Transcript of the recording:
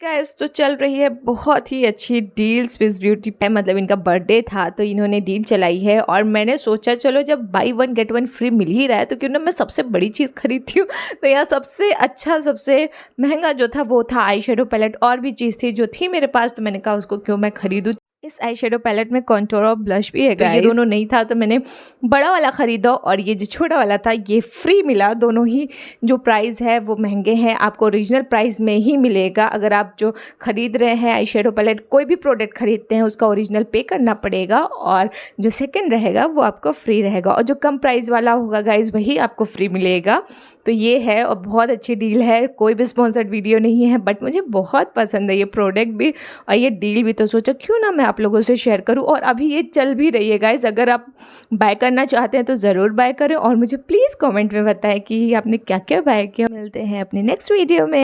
Guys तो चल रही है बहुत ही अच्छी डील स्विस ब्यूटी पे, मतलब इनका बर्थडे था तो इन्होंने डील चलाई है और मैंने सोचा चलो जब buy one get one free मिल ही रहा है तो क्यों ना मैं सबसे बड़ी चीज़ खरीदती हूँ। तो यहाँ सबसे अच्छा सबसे महंगा जो था वो था आई शेडो पैलेट। और भी चीज़ थी जो थी मेरे पास तो मैंने कहा उसको क्यों मैं खरीदूँ। इस आई शेडो पैलेट में कॉन्टोर और ब्लश भी है, तो ये दोनों नहीं था तो मैंने बड़ा वाला ख़रीदा और ये जो छोटा वाला था ये फ्री मिला। दोनों ही जो प्राइस है वो महंगे हैं, आपको ओरिजिनल प्राइस में ही मिलेगा। अगर आप जो ख़रीद रहे हैं आई शेडो पैलेट, कोई भी प्रोडक्ट ख़रीदते हैं उसका ओरिजिनल पे करना पड़ेगा और जो सेकंड रहेगा वो आपको फ्री रहेगा और जो कम प्राइस वाला होगा गाइस वही आपको फ्री मिलेगा। तो ये है और बहुत अच्छी डील है। कोई भी स्पॉन्सर्ड वीडियो नहीं है बट मुझे बहुत पसंद है ये प्रोडक्ट भी और ये डील भी, तो सोचा क्यों ना मैं आप लोगों से शेयर करूं। और अभी ये चल भी रही है गाइस, अगर आप बाय करना चाहते हैं तो ज़रूर बाय करें और मुझे प्लीज़ कमेंट में बताएं कि आपने क्या क्या बाय किया। मिलते हैं अपने नेक्स्ट वीडियो में।